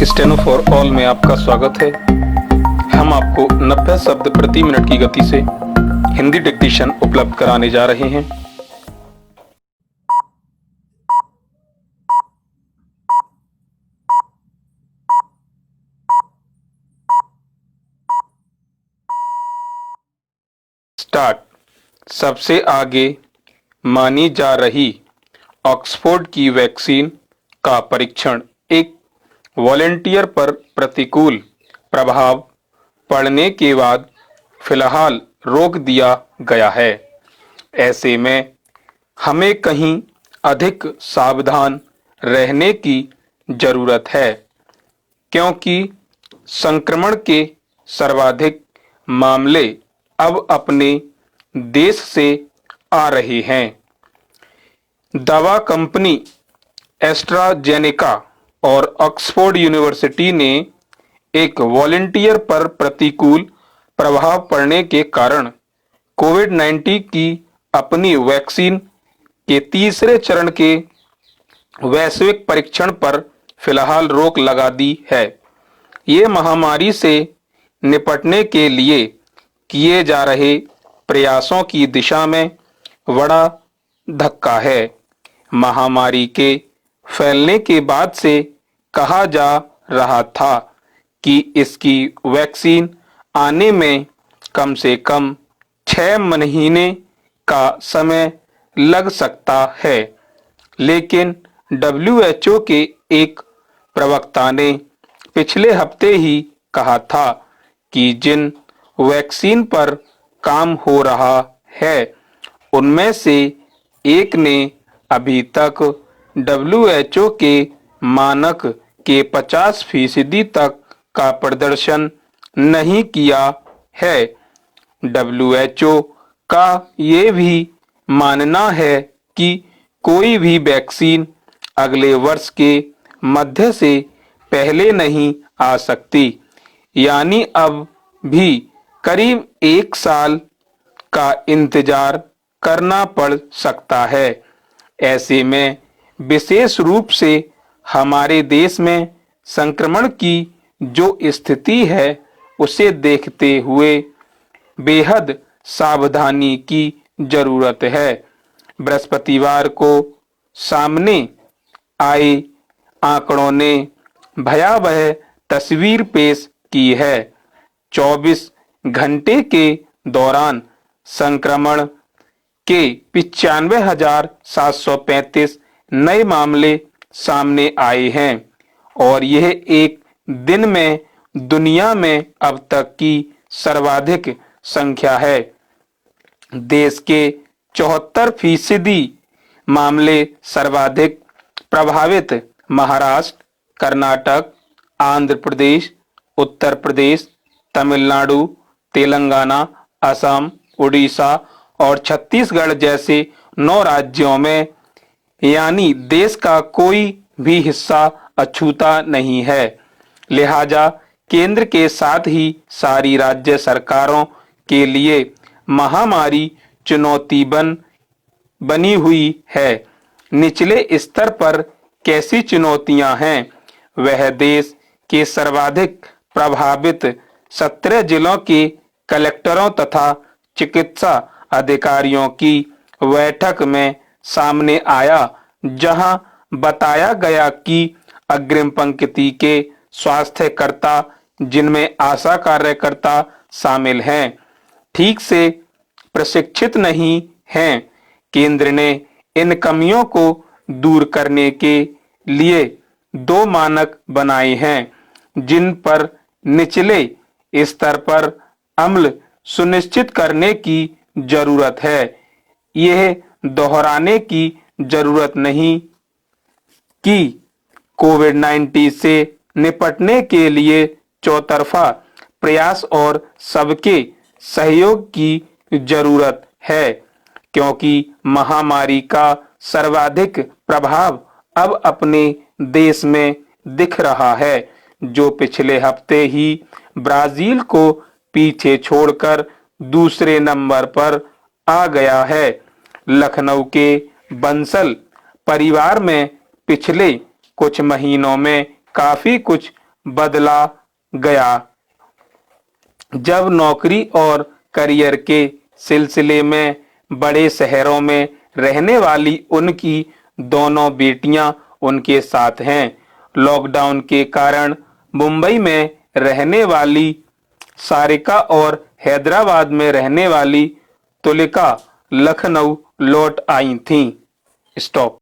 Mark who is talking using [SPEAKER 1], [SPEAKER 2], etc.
[SPEAKER 1] Steno for all में आपका स्वागत है। हम आपको 90 शब्द प्रति मिनट की गति से हिंदी डिक्टेशन उपलब्ध कराने जा रहे हैं। स्टार्ट। सबसे आगे मानी जा रही ऑक्सफोर्ड की वैक्सीन का परीक्षण एक वॉलेंटियर पर प्रतिकूल प्रभाव पड़ने के बाद फिलहाल रोक दिया गया है। ऐसे में हमें कहीं अधिक सावधान रहने की जरूरत है, क्योंकि संक्रमण के सर्वाधिक मामले अब अपने देश से आ रहे हैं। दवा कंपनी एस्ट्राजेनेका और ऑक्सफोर्ड यूनिवर्सिटी ने एक वॉलेंटियर पर प्रतिकूल प्रभाव पड़ने के कारण कोविड-19 की अपनी वैक्सीन के तीसरे चरण के वैश्विक परीक्षण पर फिलहाल रोक लगा दी है। ये महामारी से निपटने के लिए किए जा रहे प्रयासों की दिशा में बड़ा धक्का है। महामारी के फैलने के बाद से कहा जा रहा था कि इसकी वैक्सीन आने में कम से कम 6 महीने का समय लग सकता है, लेकिन WHO के एक प्रवक्ता ने पिछले हफ्ते ही कहा था कि जिन वैक्सीन पर काम हो रहा है उनमें से एक ने अभी तक WHO के मानक के 50% तक का प्रदर्शन नहीं किया है। WHO का ये भी मानना है कि कोई भी वैक्सीन अगले वर्ष के मध्य से पहले नहीं आ सकती, यानी अब भी करीब 1 साल का इंतजार करना पड़ सकता है। ऐसे में विशेष रूप से हमारे देश में संक्रमण की जो स्थिति है उसे देखते हुए बेहद सावधानी की जरूरत है। बृहस्पतिवार को सामने आए आंकड़ों ने भयावह तस्वीर पेश की है। 24 घंटे के दौरान संक्रमण के 95,735 नए मामले सामने आए हैं और यह एक दिन में दुनिया में अब तक की सर्वाधिक संख्या है। देश के 74% मामले सर्वाधिक प्रभावित महाराष्ट्र, कर्नाटक, आंध्र प्रदेश, उत्तर प्रदेश, तमिलनाडु, तेलंगाना, असम, उड़ीसा और छत्तीसगढ़ जैसे 9 राज्यों में, यानी देश का कोई भी हिस्सा अछूता नहीं है। लिहाजा केंद्र के साथ ही सारी राज्य सरकारों के लिए महामारी चुनौती बनी हुई है। निचले स्तर पर कैसी चुनौतियां हैं? वह देश के सर्वाधिक प्रभावित 17 जिलों के कलेक्टरों तथा चिकित्सा अधिकारियों की बैठक में सामने आया, जहां बताया गया कि अग्रिम पंक्ति के स्वास्थ्यकर्ता, जिनमें आशा कार्यकर्ता शामिल हैं, ठीक से प्रशिक्षित नहीं हैं। केंद्र ने इन कमियों को दूर करने के लिए 2 मानक बनाए हैं, जिन पर निचले स्तर पर अमल सुनिश्चित करने की जरूरत है। यह दोहराने की जरूरत नहीं कि कोविड-19 से निपटने के लिए चौतरफा प्रयास और सबके सहयोग की जरूरत है, क्योंकि महामारी का सर्वाधिक प्रभाव अब अपने देश में दिख रहा है, जो पिछले हफ्ते ही ब्राजील को पीछे छोड़कर दूसरे नंबर पर आ गया है। लखनऊ के बंसल परिवार में पिछले कुछ महीनों में काफी कुछ बदला गया। जब नौकरी और करियर के सिलसिले में बड़े शहरों में रहने वाली उनकी दोनों बेटियां उनके साथ हैं। लॉकडाउन के कारण मुंबई में रहने वाली सारिका और हैदराबाद में रहने वाली तुलिका लखनऊ लौट आई थीं। स्टॉप।